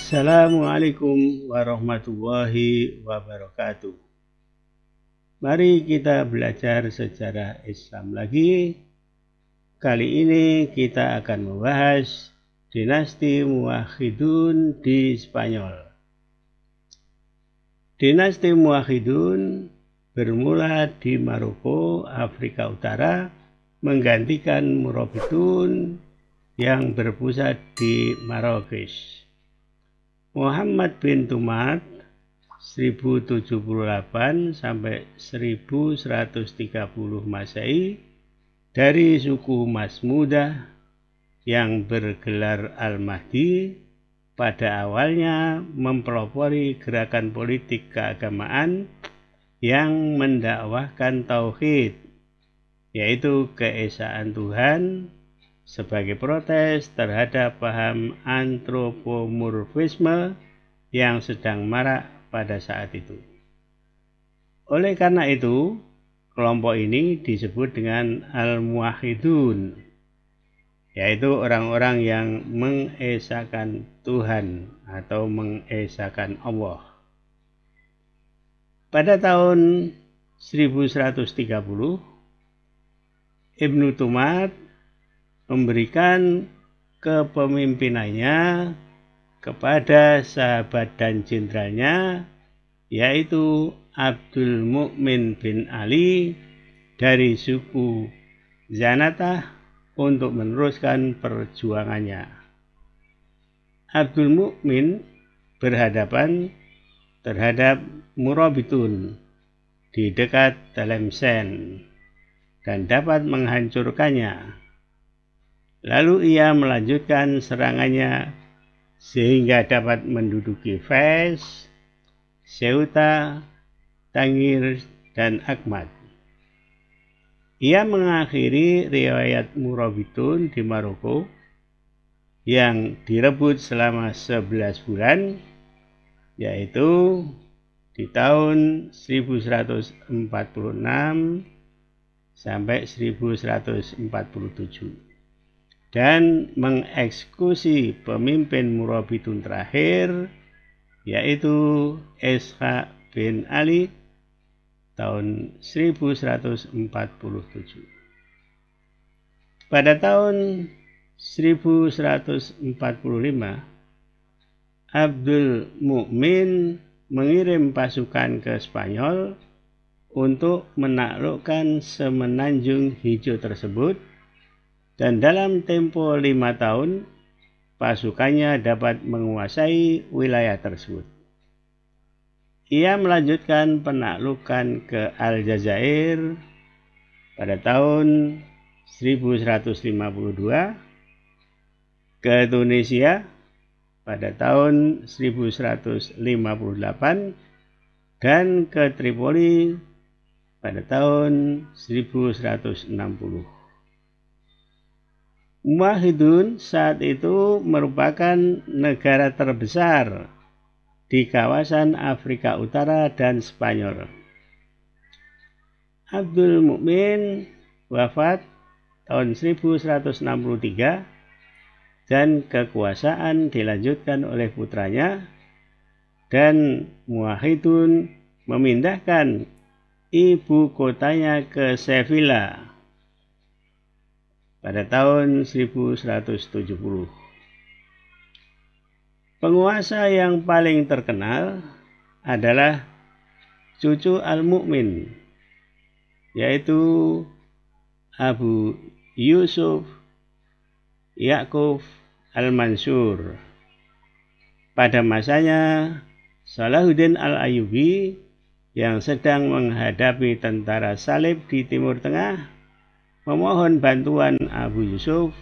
Assalamualaikum warahmatullahi wabarakatuh. Mari kita belajar sejarah Islam lagi. Kali ini kita akan membahas dinasti Muwahhidun di Spanyol. Dinasti Muwahhidun bermula di Maroko, Afrika Utara, menggantikan Murabitun yang berpusat di Marrakesh. Muhammad bin Tumad 1078 sampai 1130 Masehi dari suku Masmudah yang bergelar Al-Mahdi pada awalnya mempelopori gerakan politik keagamaan yang mendakwahkan tauhid, yaitu keesaan Tuhan, sebagai protes terhadap paham antropomorfisme yang sedang marak pada saat itu. Oleh karena itu, kelompok ini disebut dengan Al-Muwahhidun, yaitu orang-orang yang mengesahkan Tuhan atau mengesahkan Allah. Pada tahun 1130, Ibnu Tumad memberikan kepemimpinannya kepada sahabat dan jenderalnya, yaitu Abdul Mukmin bin Ali dari suku Zanatah untuk meneruskan perjuangannya. Abdul Mukmin berhadapan terhadap Murabitun di dekat Tlemcen dan dapat menghancurkannya. Lalu ia melanjutkan serangannya sehingga dapat menduduki Fez, Ceuta, Tangier, dan Akmat. Ia mengakhiri riwayat Murabitun di Maroko yang direbut selama 11 bulan, yaitu di tahun 1146 sampai 1147. Dan mengeksekusi pemimpin Murabitun terakhir, yaitu Ishaq bin Ali tahun 1147. Pada tahun 1145, Abdul Mukmin mengirim pasukan ke Spanyol untuk menaklukkan semenanjung hijau tersebut, dan dalam tempo 5 tahun pasukannya dapat menguasai wilayah tersebut. Ia melanjutkan penaklukan ke Aljazair pada tahun 1152, ke Tunisia pada tahun 1158, dan ke Tripoli pada tahun 1160. Muwahhidun saat itu merupakan negara terbesar di kawasan Afrika Utara dan Spanyol. Abdul Mukmin wafat tahun 1163 dan kekuasaan dilanjutkan oleh putranya, dan Muwahhidun memindahkan ibu kotanya ke Sevilla pada tahun 1170. Penguasa yang paling terkenal adalah cucu Al-Mukmin, yaitu Abu Yusuf Ya'qub Al-Mansur. Pada masanya, Salahuddin Al-Ayyubi yang sedang menghadapi tentara Salib di Timur Tengah memohon bantuan Abu Yusuf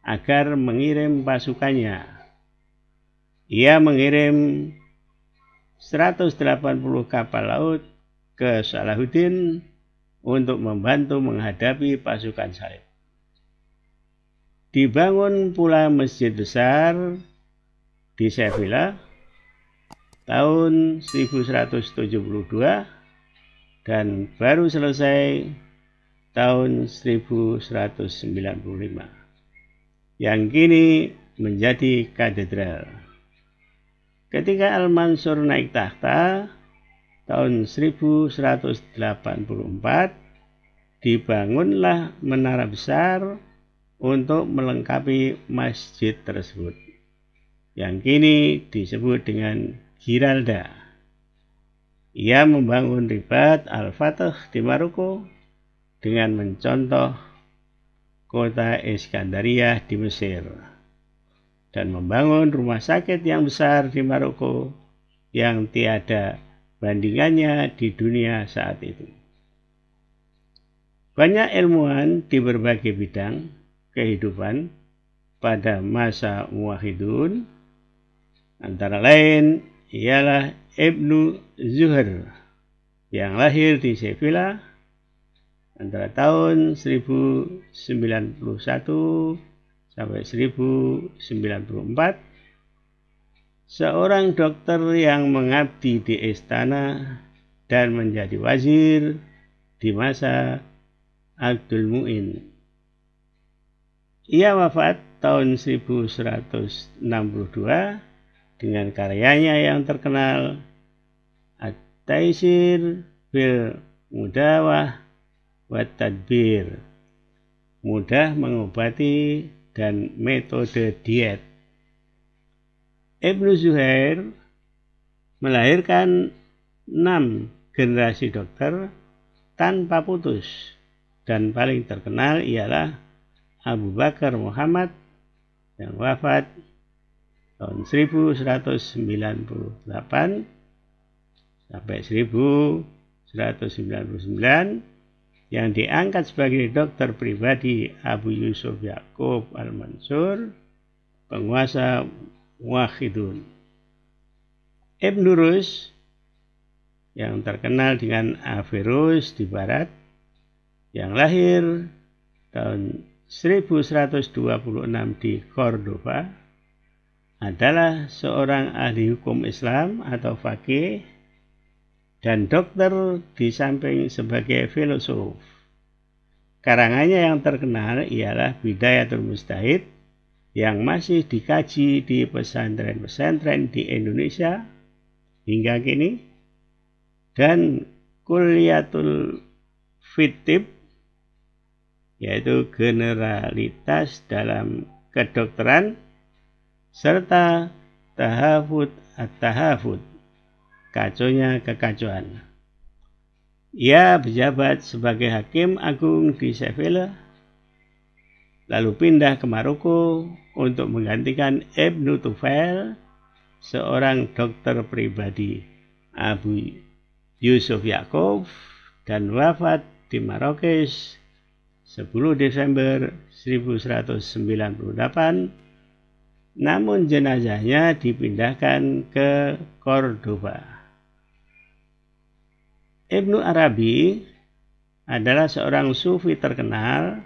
agar mengirim pasukannya. Ia mengirim 180 kapal laut ke Salahuddin untuk membantu menghadapi pasukan Salib. Dibangun pula masjid besar di Sevilla tahun 1172 dan baru selesai tahun 1195, yang kini menjadi katedral. Ketika Al-Mansur naik tahta tahun 1184, dibangunlah menara besar untuk melengkapi masjid tersebut, yang kini disebut dengan Giralda. Ia membangun Ribat Al-Fatah di Maroko dengan mencontoh kota Iskandariyah di Mesir, dan membangun rumah sakit yang besar di Maroko yang tiada bandingannya di dunia saat itu. Banyak ilmuwan di berbagai bidang kehidupan pada masa Muwahhidun, antara lain ialah Ibnu Zuhair yang lahir di Sevilla antara tahun 1091 sampai 1094, seorang dokter yang mengabdi di istana dan menjadi wazir di masa Abdul Mu'in. Ia wafat tahun 1162 dengan karyanya yang terkenal At-Taisir bil Mudawah wa Tadbir, mudah mengobati dan metode diet. Ibnu Zuhair melahirkan 6 generasi dokter tanpa putus, dan paling terkenal ialah Abu Bakar Muhammad yang wafat tahun 1198 sampai 1199, yang diangkat sebagai dokter pribadi Abu Yusuf Yaqub Al-Mansur, penguasa Muwahhidun. Ibnu Rus yang terkenal dengan Averroes di barat, yang lahir tahun 1126 di Cordoba, adalah seorang ahli hukum Islam atau faqih dan dokter di samping sebagai filosof. Karangannya yang terkenal ialah Bidayatul Mujtahid yang masih dikaji di pesantren-pesantren di Indonesia hingga kini, dan Kulliyatul Fittib, yaitu generalitas dalam kedokteran, serta Tahafut at-Tahafut, kacaunya kekacauan. Ia berjabat sebagai hakim agung di Sevilla, lalu pindah ke Maroko untuk menggantikan Ibnu Tufail, seorang dokter pribadi Abu Yusuf Yaqub, dan wafat di Marrakesh 10 Desember 1198, namun jenazahnya dipindahkan ke Cordoba. Ibnu Arabi adalah seorang sufi terkenal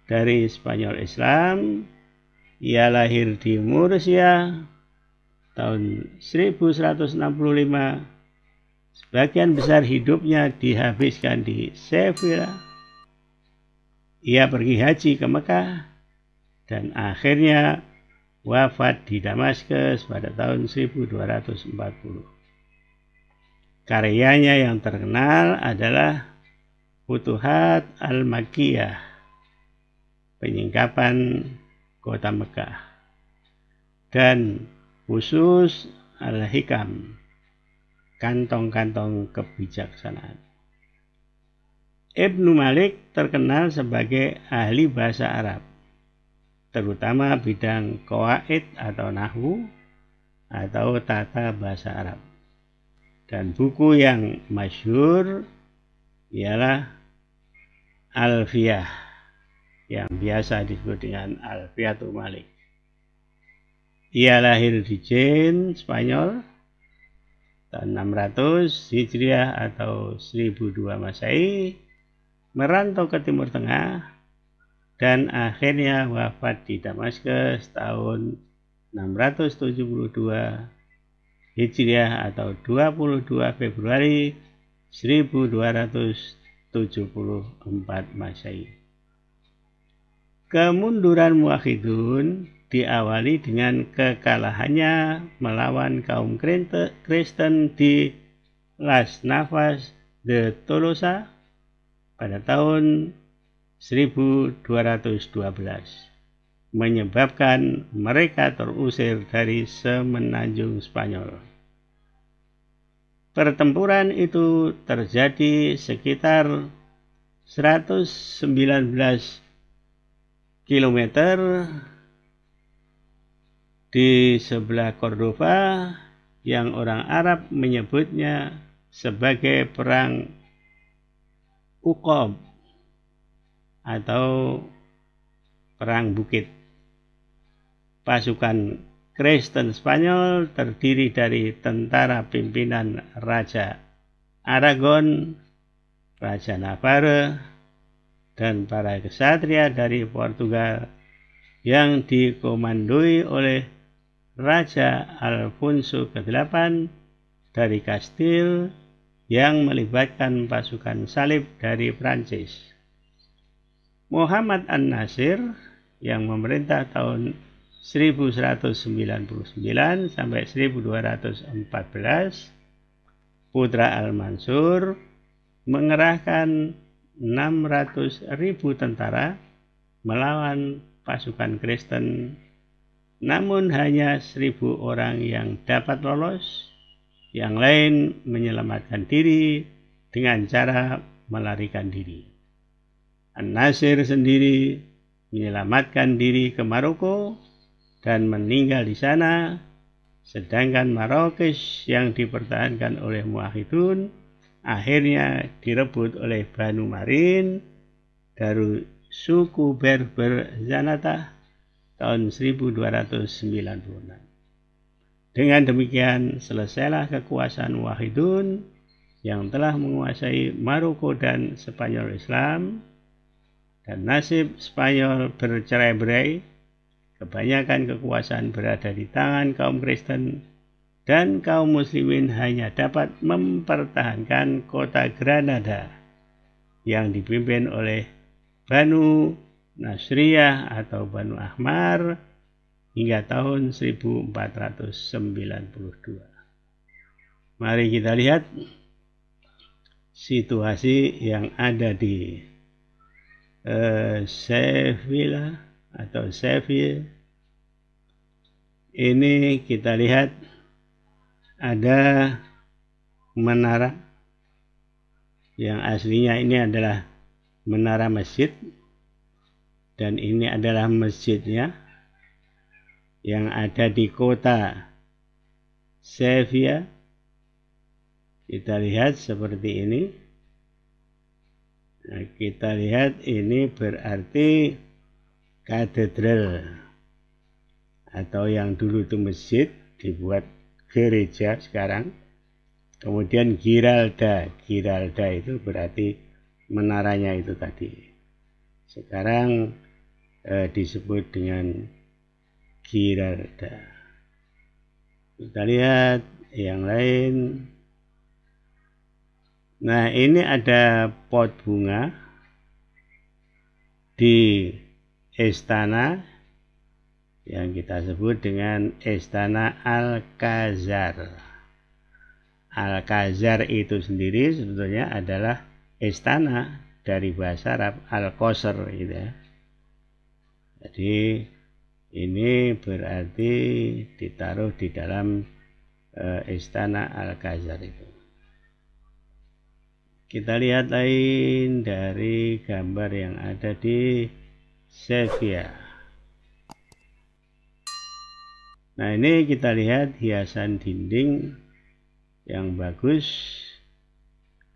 dari Spanyol Islam. Ia lahir di Murcia tahun 1165. Sebagian besar hidupnya dihabiskan di Sevilla. Ia pergi haji ke Mekah dan akhirnya wafat di Damaskus pada tahun 1240. Karyanya yang terkenal adalah Futuhat Al-Makkiyah, penyingkapan kota Mekah, dan Khusus Al-Hikam, kantong-kantong kebijaksanaan. Ibnu Malik terkenal sebagai ahli bahasa Arab, terutama bidang qawaid atau nahwu atau tata bahasa Arab. Dan buku yang masyhur ialah Alfiyah, yang biasa disebut dengan Alfiyatul Malik. Ia lahir di Jaén, Spanyol tahun 600 Hijriah atau 1002 Masehi, merantau ke Timur Tengah, dan akhirnya wafat di Damaskus tahun 672 Hijriah atau 22 Februari 1274 Masehi. Kemunduran Muwahhidun diawali dengan kekalahannya melawan kaum Kristen di Las Navas de Tolosa pada tahun 1212, menyebabkan mereka terusir dari semenanjung Spanyol. Pertempuran itu terjadi sekitar 119 km di sebelah Cordova yang orang Arab menyebutnya sebagai Perang Uqob atau Perang Bukit. Pasukan Kristen Spanyol terdiri dari tentara pimpinan Raja Aragon, Raja Navarre, dan para kesatria dari Portugal yang dikomandoi oleh Raja Alfonso ke-8 dari Kastil yang melibatkan pasukan salib dari Prancis. Muhammad An-Nasir yang memerintah tahun 1199 sampai 1214, putra Al-Mansur, mengerahkan 600.000 tentara melawan pasukan Kristen, namun hanya 1.000 orang yang dapat lolos, yang lain menyelamatkan diri dengan cara melarikan diri. An-Nasir sendiri menyelamatkan diri ke Maroko dan meninggal di sana, sedangkan Marrakesh yang dipertahankan oleh Muwahhidun akhirnya direbut oleh Banu Marin dari suku Berber Zanatah tahun 1296. Dengan demikian selesailah kekuasaan Muwahhidun yang telah menguasai Maroko dan Spanyol Islam, dan nasib Spanyol bercerai-berai. Kebanyakan kekuasaan berada di tangan kaum Kristen, dan kaum muslimin hanya dapat mempertahankan kota Granada yang dipimpin oleh Banu Nasriyah atau Banu Ahmar hingga tahun 1492. Mari kita lihat situasi yang ada di Sevilla atau Seville. Ini kita lihat ada menara yang aslinya ini adalah menara masjid, dan ini adalah masjidnya yang ada di kota Sevilla. Kita lihat seperti ini. Nah, kita lihat ini berarti katedral, atau yang dulu itu masjid dibuat gereja sekarang. Kemudian Giralda itu berarti menaranya itu tadi. Sekarang disebut dengan Giralda. Kita lihat yang lain. Nah, ini ada pot bunga di istana yang kita sebut dengan Istana Alcazar. Alcazar itu sendiri sebetulnya adalah istana dari bahasa Arab Al-Qasr gitu ya. Jadi ini berarti ditaruh di dalam Istana Alcazar itu. Kita lihat lain dari gambar yang ada di Sevilla. Nah, ini kita lihat hiasan dinding yang bagus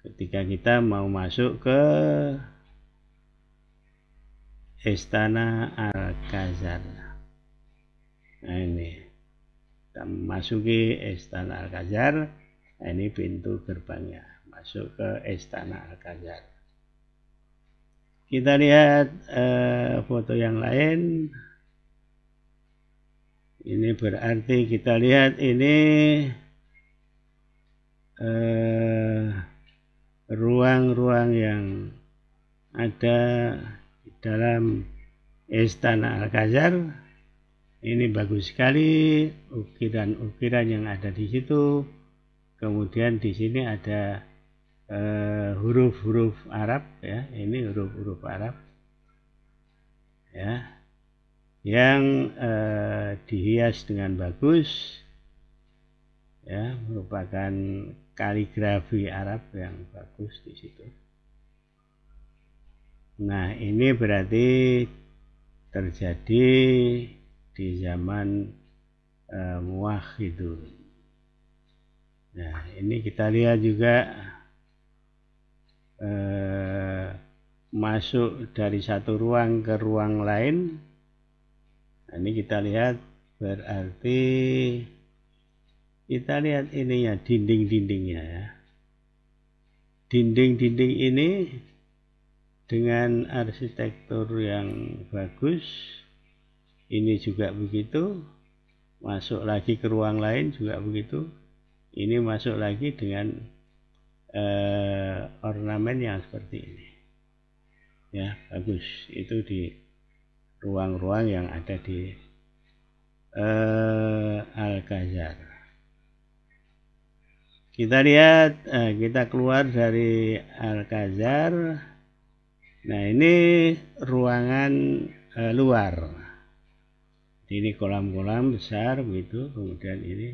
ketika kita mau masuk ke Istana Alcazar. Nah, ini kita masuki Istana Alcazar. Nah, ini pintu gerbangnya masuk ke Istana Alcazar. Kita lihat foto yang lain. Ini berarti kita lihat ini ruang-ruang yang ada di dalam Istana Alcazar. Ini bagus sekali ukiran-ukiran yang ada di situ. Kemudian di sini ada huruf-huruf Arab ya, ini huruf-huruf Arab ya, yang dihias dengan bagus ya, merupakan kaligrafi Arab yang bagus di situ. Nah, ini berarti terjadi di zaman Muwahhidun. Nah, ini kita lihat juga masuk dari satu ruang ke ruang lain. Nah, ini kita lihat berarti kita lihat ininya, dinding-dindingnya ya. Dinding-dinding ini dengan arsitektur yang bagus. Ini juga begitu. Masuk lagi ke ruang lain juga begitu. Ini masuk lagi dengan ornamen yang seperti ini ya, bagus. Itu di ruang-ruang yang ada di Al-Ghazar. Kita lihat, kita keluar dari Al-Ghazar. Nah, ini ruangan luar. Ini kolam-kolam besar begitu. Kemudian ini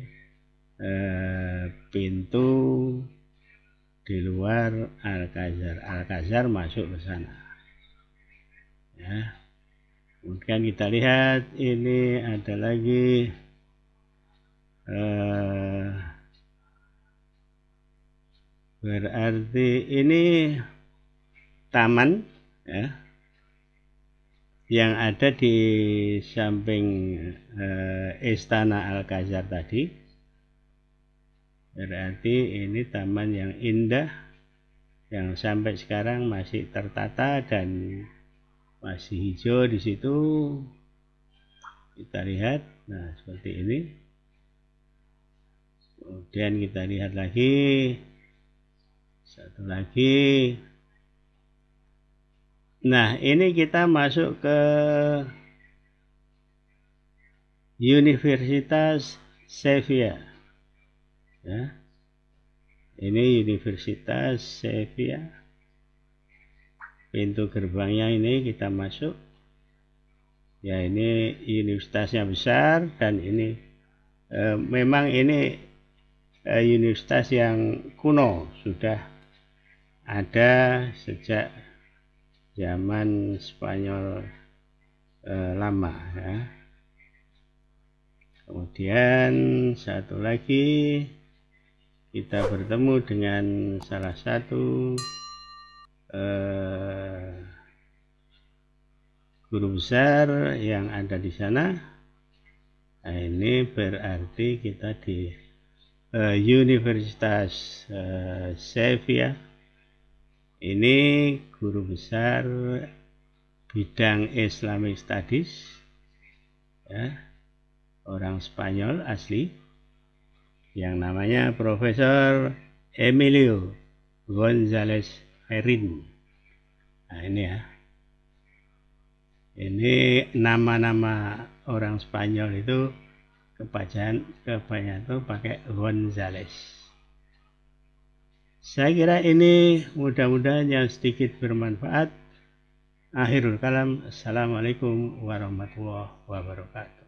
pintu di luar Al-Ghazar. Al-Ghazar masuk ke sana ya. Kemudian kita lihat ini ada lagi berarti ini taman ya, yang ada di samping Istana Al-Ghazar tadi. Berarti ini taman yang indah yang sampai sekarang masih tertata dan masih hijau di situ. Kita lihat, nah seperti ini. Kemudian kita lihat lagi, satu lagi. Nah, ini kita masuk ke Universitas Sevilla ya. Ini Universitas Sevilla. Pintu gerbangnya ini kita masuk ya. Ini universitasnya besar dan ini memang ini universitas yang kuno, sudah ada sejak zaman Spanyol lama ya. Kemudian satu lagi kita bertemu dengan salah satu guru besar yang ada di sana. Nah, ini berarti kita di Universitas Sevilla. Ini guru besar bidang Islamic Studies ya, orang Spanyol asli yang namanya Profesor Emilio González Ferrín. Nah, ini ya. Ini nama-nama orang Spanyol itu kebanyakan itu pakai González. Saya kira ini mudah-mudahan yang sedikit bermanfaat. Akhirul kalam. Assalamualaikum warahmatullahi wabarakatuh.